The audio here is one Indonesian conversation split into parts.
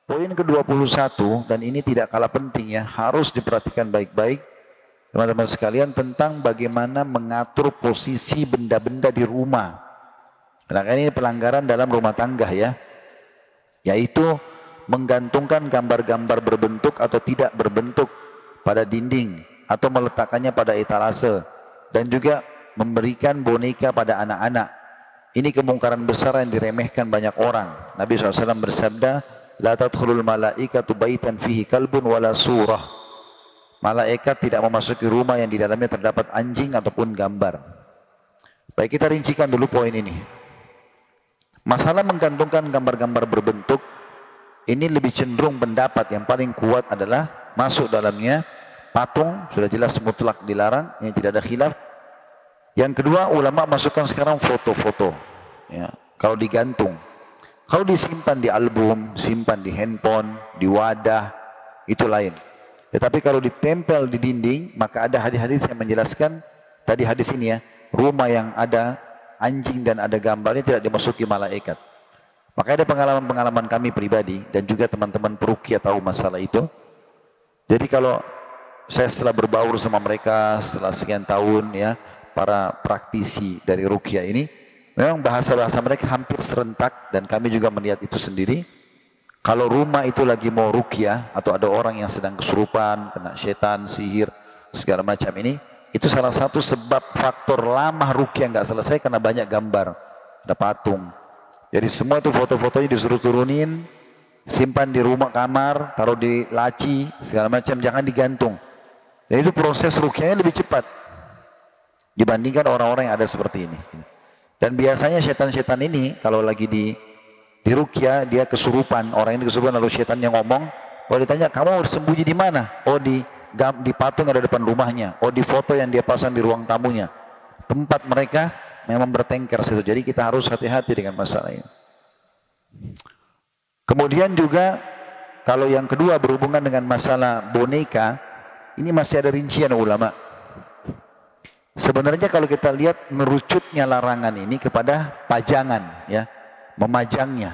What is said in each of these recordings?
Poin ke-21, dan ini tidak kalah penting ya, harus diperhatikan baik-baik teman-teman sekalian, tentang bagaimana mengatur posisi benda-benda di rumah. Karena ini pelanggaran dalam rumah tangga ya, yaitu menggantungkan gambar-gambar berbentuk atau tidak berbentuk pada dinding, atau meletakkannya pada etalase, dan juga memberikan boneka pada anak-anak. Ini kemungkaran besar yang diremehkan banyak orang. Nabi SAW bersabda, la tadkhulul malaikatu baitan fihi kalbun wala surah. Malaikat tidak memasuki rumah yang di dalamnya terdapat anjing ataupun gambar. Baik, kita rincikan dulu poin ini. Masalah menggantungkan gambar-gambar berbentuk, ini lebih cenderung pendapat yang paling kuat adalah masuk dalamnya patung, sudah jelas mutlak dilarang, yang tidak ada khilaf. Yang kedua, ulama masukkan sekarang foto-foto. Ya, kalau digantung. Kalau disimpan di album, simpan di handphone, di wadah, itu lain. Tetapi kalau ditempel di dinding, maka ada hadis-hadis yang menjelaskan, tadi hadis ini ya, rumah yang ada anjing dan ada gambarnya tidak dimasuki malaikat. Maka ada pengalaman-pengalaman kami pribadi, dan juga teman-teman peruqyah tahu masalah itu. Jadi kalau saya setelah berbaur sama mereka, setelah sekian tahun ya, para praktisi dari ruqyah ini, memang bahasa-bahasa mereka hampir serentak, dan kami juga melihat itu sendiri. Kalau rumah itu lagi mau ruqyah, atau ada orang yang sedang kesurupan, kena setan, sihir, segala macam ini, itu salah satu sebab faktor lama ruqyah nggak selesai karena banyak gambar, ada patung. Jadi semua itu foto-fotonya disuruh turunin, simpan di rumah kamar, taruh di laci, segala macam, jangan digantung. Jadi itu proses ruqyahnya lebih cepat dibandingkan orang-orang yang ada seperti ini. Dan biasanya setan-setan ini kalau lagi di ruqyah, dia kesurupan, orang ini kesurupan, lalu setannya ngomong, kalau ditanya, kamu sembunyi di mana? Oh di patung yang ada depan rumahnya, oh di foto yang dia pasang di ruang tamunya. Tempat mereka memang bertengkar situ, jadi kita harus hati-hati dengan masalah ini. Kemudian juga, kalau yang kedua berhubungan dengan masalah boneka, ini masih ada rincian ulama. Sebenarnya kalau kita lihat merucutnya larangan ini kepada pajangan ya, memajangnya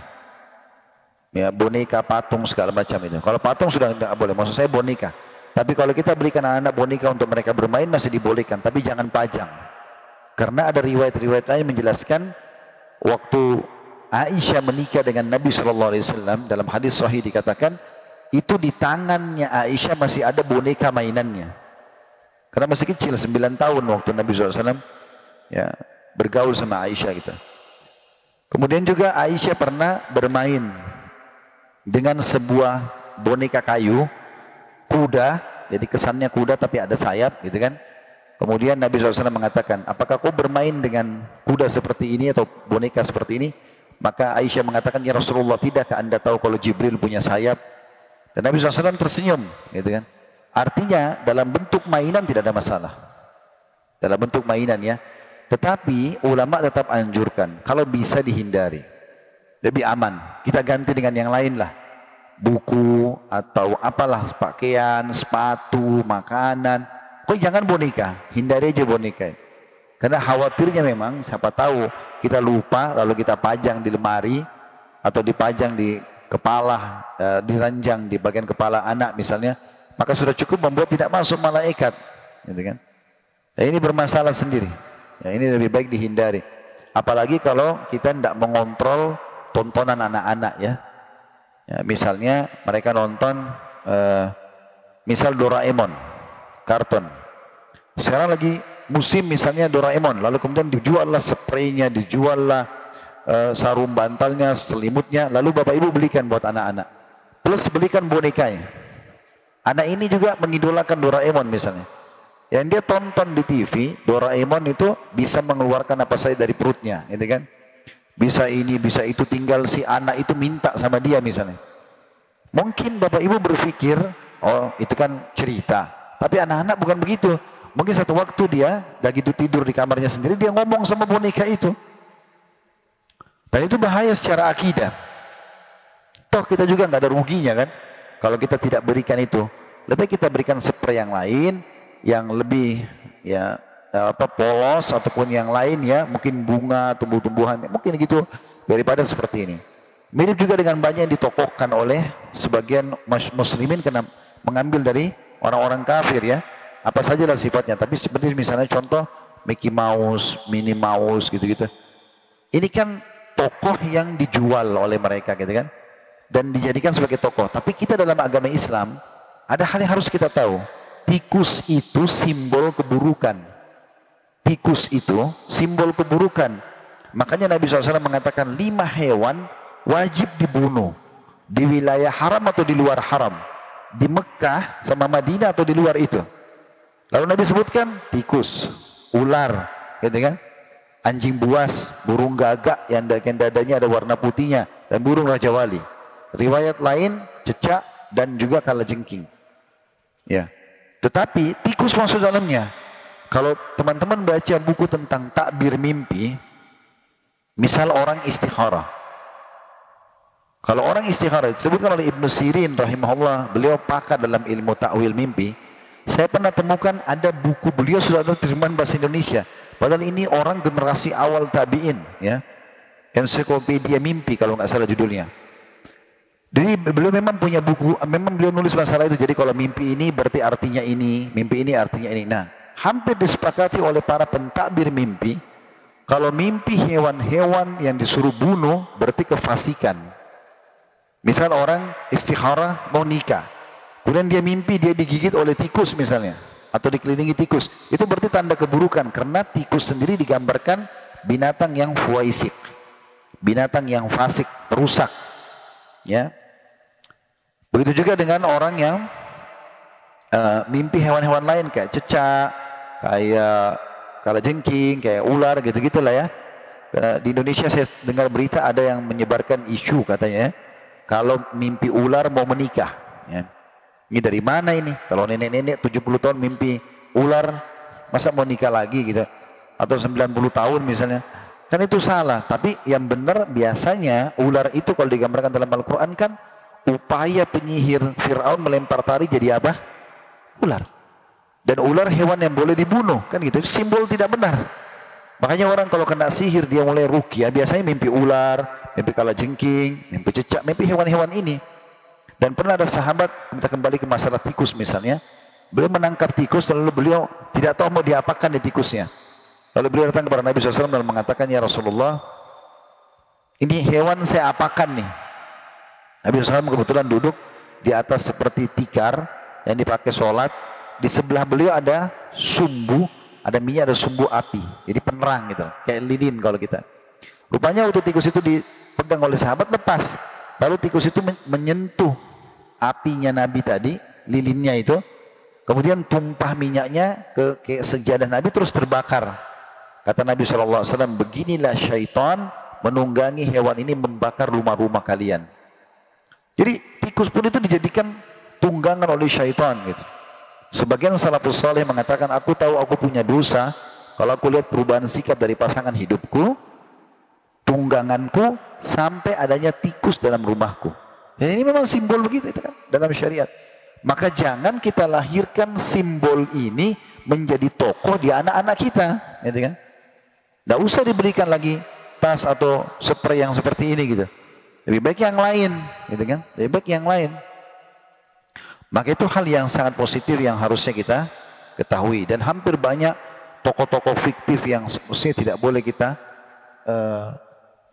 ya, boneka, patung, segala macam itu. Kalau patung sudah tidak boleh, maksud saya boneka. Tapi kalau kita berikan anak-anak boneka untuk mereka bermain masih dibolehkan, tapi jangan pajang. Karena ada riwayat-riwayat lain menjelaskan waktu Aisyah menikah dengan Nabi SAW, dalam hadis sahih dikatakan itu di tangannya Aisyah masih ada boneka mainannya. Karena masih kecil, 9 tahun waktu Nabi SAW ya, bergaul sama Aisyah gitu. Kemudian juga Aisyah pernah bermain dengan sebuah boneka kayu, kuda, jadi kesannya kuda tapi ada sayap gitu kan. Kemudian Nabi SAW mengatakan, apakah kau bermain dengan kuda seperti ini atau boneka seperti ini? Maka Aisyah mengatakan, ya Rasulullah, tidakkah anda tahu kalau Jibril punya sayap? Dan Nabi SAW tersenyum gitu kan. Artinya dalam bentuk mainan tidak ada masalah. Dalam bentuk mainan ya. Tetapi ulama tetap anjurkan, kalau bisa dihindari, lebih aman. Kita ganti dengan yang lain lah, buku atau apalah, pakaian, sepatu, makanan. Kok jangan boneka, hindari aja boneka. Karena khawatirnya memang, siapa tahu kita lupa lalu kita pajang di lemari atau dipajang di kepala, diranjang di bagian kepala anak misalnya, maka sudah cukup membuat tidak masuk malaikat, gitu kan? Dan ini bermasalah sendiri. Ya, ini lebih baik dihindari. Apalagi kalau kita tidak mengontrol tontonan anak-anak ya. Ya, misalnya mereka nonton misal Doraemon, kartun. Sekarang lagi musim misalnya Doraemon, lalu kemudian dijuallah spraynya, dijuallah sarung bantalnya, selimutnya, lalu bapak ibu belikan buat anak-anak. Plus belikan bonekanya. Anak ini juga mengidolakan Doraemon misalnya. Yang dia tonton di TV, Doraemon itu bisa mengeluarkan apa saja dari perutnya, gitu kan? Bisa ini, bisa itu, tinggal si anak itu minta sama dia misalnya. Mungkin bapak ibu berpikir, oh itu kan cerita. Tapi anak-anak bukan begitu. Mungkin satu waktu dia lagi tidur di kamarnya sendiri, dia ngomong sama boneka itu. Dan itu bahaya secara akidah. Toh kita juga nggak ada ruginya kan? Kalau kita tidak berikan itu. Lebih kita berikan spray yang lain, yang lebih ya polos ataupun yang lain ya, mungkin bunga, tumbuh-tumbuhan, mungkin gitu, daripada seperti ini. Mirip juga dengan banyak yang ditokohkan oleh sebagian muslimin karena mengambil dari orang-orang kafir ya. Apa sajalah sifatnya, tapi seperti misalnya contoh Mickey Mouse, Minnie Mouse gitu-gitu. Ini kan tokoh yang dijual oleh mereka gitu kan. Dan dijadikan sebagai tokoh. Tapi kita dalam agama Islam, ada hal yang harus kita tahu. Tikus itu simbol keburukan. Tikus itu simbol keburukan. Makanya Nabi SAW mengatakan 5 hewan wajib dibunuh. Di wilayah haram atau di luar haram. Di Mekah sama Madinah atau di luar itu. Lalu Nabi sebutkan tikus, ular, gitu kan? Anjing buas, burung gagak yang dadanya ada warna putihnya, dan burung Raja Wali. Riwayat lain cecak dan juga kalajengking. Ya. Tetapi tikus masuk dalamnya. Kalau teman-teman baca buku tentang takbir mimpi, misal orang istikharah. Kalau orang istikharah disebutkan oleh Ibnu Sirin rahimahullah, beliau pakar dalam ilmu takwil mimpi. Saya pernah temukan ada buku beliau sudah ada terjemahan bahasa Indonesia. Padahal ini orang generasi awal tabi'in, ya. Ensiklopedia mimpi kalau nggak salah judulnya. Jadi beliau memang punya buku, memang beliau nulis masalah itu. Jadi kalau mimpi ini berarti artinya ini, mimpi ini artinya ini. Nah, hampir disepakati oleh para pentakbir mimpi, kalau mimpi hewan-hewan yang disuruh bunuh berarti kefasikan. Misal orang istikharah mau nikah, kemudian dia mimpi dia digigit oleh tikus misalnya, atau dikelilingi tikus, itu berarti tanda keburukan, karena tikus sendiri digambarkan binatang yang fuaisik, binatang yang fasik, rusak, ya. Begitu juga dengan orang yang mimpi hewan-hewan lain kayak cecak, kayak kalajengking, kayak ular gitu-gitu lah ya. Di Indonesia saya dengar berita ada yang menyebarkan isu katanya, kalau mimpi ular mau menikah. Ya. Ini dari mana ini? Kalau nenek-nenek 70 tahun mimpi ular, masa mau nikah lagi gitu? Atau 90 tahun misalnya. Kan itu salah. Tapi yang benar biasanya ular itu kalau digambarkan dalam Al-Quran kan upaya penyihir Fir'aun melempar tari jadi apa? Ular. Dan ular hewan yang boleh dibunuh, kan gitu. Simbol tidak benar. Makanya orang kalau kena sihir dia mulai ruqyah, biasanya mimpi ular, mimpi kalajengking, mimpi cecak, mimpi hewan-hewan ini. Dan pernah ada sahabat, kita kembali ke masalah tikus misalnya, beliau menangkap tikus lalu beliau tidak tahu mau diapakan di tikusnya. Lalu beliau datang kepada Nabi SAW dan mengatakan, ya Rasulullah, ini hewan saya apakan nih? Nabi SAW kebetulan duduk di atas seperti tikar yang dipakai sholat. Di sebelah beliau ada sumbu, ada minyak, ada sumbu api. Jadi penerang gitu, kayak lilin kalau kita. Rupanya waktu tikus itu dipegang oleh sahabat lepas. Lalu tikus itu menyentuh apinya Nabi tadi, lilinnya itu. Kemudian tumpah minyaknya ke sejadah Nabi terus terbakar. Kata Nabi SAW, beginilah syaitan menunggangi hewan ini membakar rumah-rumah kalian. Jadi tikus pun itu dijadikan tunggangan oleh syaitan gitu. Sebagian salafus saleh mengatakan, aku tahu aku punya dosa kalau aku lihat perubahan sikap dari pasangan hidupku, tungganganku, sampai adanya tikus dalam rumahku. Dan ini memang simbol begitu itu kan dalam syariat. Maka jangan kita lahirkan simbol ini menjadi tokoh di anak-anak kita, gitu kan? Tidak usah diberikan lagi tas atau spray yang seperti ini gitu. Lebih baik yang lain, gitu kan? Lebih baik yang lain. Maka itu hal yang sangat positif yang harusnya kita ketahui. Dan hampir banyak tokoh-tokoh fiktif yang mestinya tidak boleh kita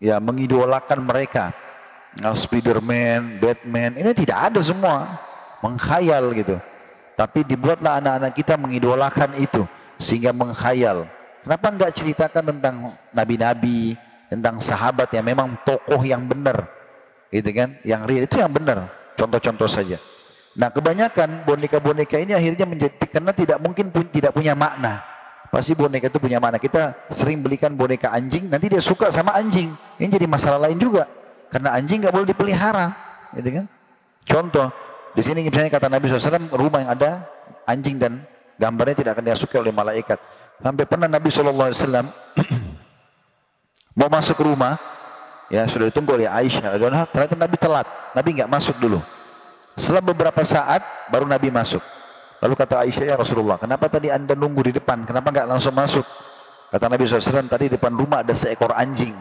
ya mengidolakan mereka. Spiderman, Batman, ini tidak ada semua. Mengkhayal gitu. Tapi dibuatlah anak-anak kita mengidolakan itu sehingga mengkhayal. Kenapa enggak ceritakan tentang nabi-nabi, tentang sahabat yang memang tokoh yang benar, gitu kan? Yang real itu yang benar. Contoh-contoh saja. Nah, kebanyakan boneka-boneka ini akhirnya menjadi karena tidak mungkin tidak punya makna. Pasti boneka itu punya makna. Kita sering belikan boneka anjing, nanti dia suka sama anjing. Ini jadi masalah lain juga. Karena anjing nggak boleh dipelihara, gitu kan? Contoh. Di sini misalnya kata Nabi SAW, rumah yang ada anjing dan gambarnya tidak akan disukai oleh malaikat. Sampai pernah Nabi SAW mau masuk ke rumah, ya sudah ditunggu oleh Aisyah. Ternyata Nabi telat, Nabi nggak masuk dulu. Setelah beberapa saat baru Nabi masuk. Lalu kata Aisyah, ya Rasulullah, kenapa tadi anda nunggu di depan? Kenapa nggak langsung masuk? Kata Nabi SAW, tadi di depan rumah ada seekor anjing.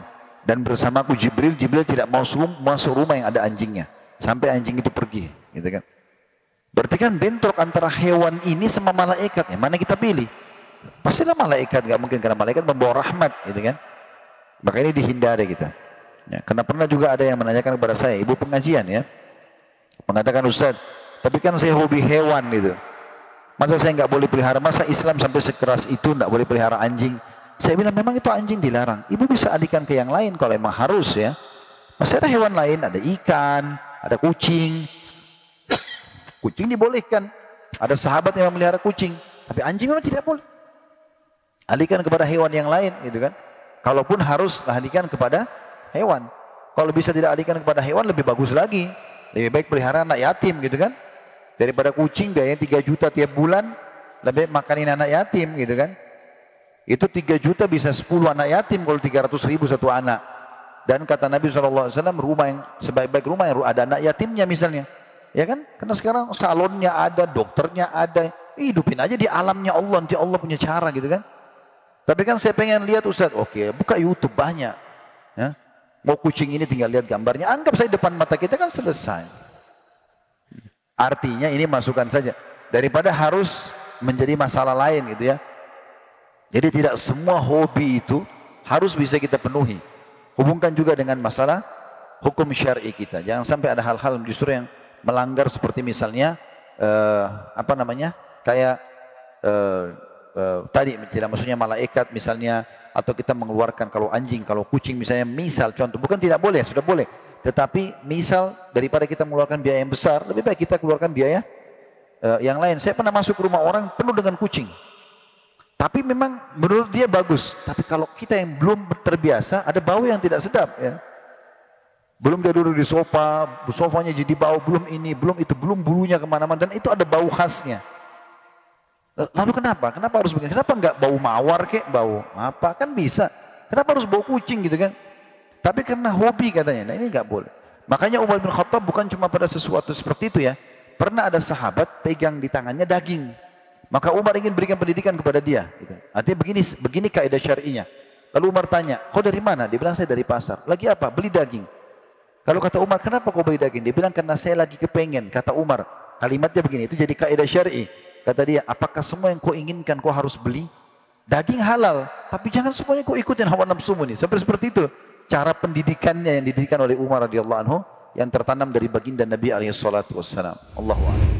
Dan bersamaku Jibril, Jibril tidak mau masuk rumah yang ada anjingnya. Sampai anjing itu pergi. Gitu kan. Berarti kan bentrok antara hewan ini sama malaikat. Yang mana kita pilih? Pastilah malaikat, nggak mungkin, karena malaikat membawa rahmat. Gitu kan. Maka ini dihindari kita. Ya, karena pernah juga ada yang menanyakan kepada saya, ibu pengajian ya. Mengatakan, Ustaz, tapi kan saya hobi hewan gitu. Masa saya nggak boleh pelihara? Masa Islam sampai sekeras itu nggak boleh pelihara anjing? Saya bilang memang itu anjing dilarang. Ibu bisa alihkan ke yang lain kalau emang harus ya. Masih ada hewan lain, ada ikan, ada kucing. Kucing dibolehkan. Ada sahabat yang memelihara kucing, tapi anjing memang tidak boleh. Alihkan kepada hewan yang lain, gitu kan? Kalaupun harus alihkan kepada hewan. Kalau bisa tidak alihkan kepada hewan lebih bagus lagi. Lebih baik pelihara anak yatim, gitu kan? Daripada kucing biayanya 3 juta tiap bulan, lebih baik makanin anak yatim, gitu kan? Itu 3 juta bisa 10 anak yatim kalau 300 ribu satu anak. Dan kata Nabi SAW, rumah yang sebaik-baik rumah yang ada anak yatimnya misalnya. Ya kan? Karena sekarang salonnya ada, dokternya ada. Hidupin aja di alamnya Allah, nanti Allah punya cara gitu kan. Tapi kan saya pengen lihat Ustaz, oke, buka YouTube banyak. Ya. Mau kucing ini tinggal lihat gambarnya, anggap saya depan mata kita kan selesai. Artinya ini masukan saja. Daripada harus menjadi masalah lain gitu ya. Jadi tidak semua hobi itu harus bisa kita penuhi. Hubungkan juga dengan masalah hukum syar'i kita. Jangan sampai ada hal-hal justru yang melanggar seperti misalnya kayak tadi tidak maksudnya malaikat misalnya, atau kita mengeluarkan kalau anjing, kalau kucing misalnya, misal contoh, bukan tidak boleh, sudah boleh. Tetapi misal daripada kita mengeluarkan biaya yang besar, lebih baik kita keluarkan biaya yang lain. Saya pernah masuk ke rumah orang penuh dengan kucing. Tapi memang menurut dia bagus. Tapi kalau kita yang belum terbiasa, ada bau yang tidak sedap. Ya. Belum dia duduk di sofa, sofanya jadi bau, belum ini, belum itu, belum bulunya kemana-mana. Dan itu ada bau khasnya. Lalu kenapa? Kenapa harus begini? Kenapa enggak bau mawar kek, bau apa? Kan bisa. Kenapa harus bau kucing gitu kan? Tapi karena hobi katanya. Nah ini enggak boleh. Makanya Umar bin Khattab bukan cuma pada sesuatu seperti itu ya. Pernah ada sahabat pegang di tangannya daging. Maka Umar ingin berikan pendidikan kepada dia. Gitu. Artinya begini kaidah syar'inya. Lalu Umar tanya, kau dari mana? Dia bilang, saya dari pasar. Lagi apa? Beli daging. Kalau kata Umar, kenapa kau beli daging? Dia bilang, karena saya lagi kepengen. Kata Umar, kalimatnya begini, itu jadi kaidah syar'i. Kata dia, apakah semua yang kau inginkan kau harus beli? Daging halal, tapi jangan semuanya kau ikutin hawa nafsumu nih. Seperti itu. Cara pendidikannya yang didirikan oleh Umar radhiyallahu anhu yang tertanam dari baginda Nabi alaihi salatu wassalam. Allahu a'lam.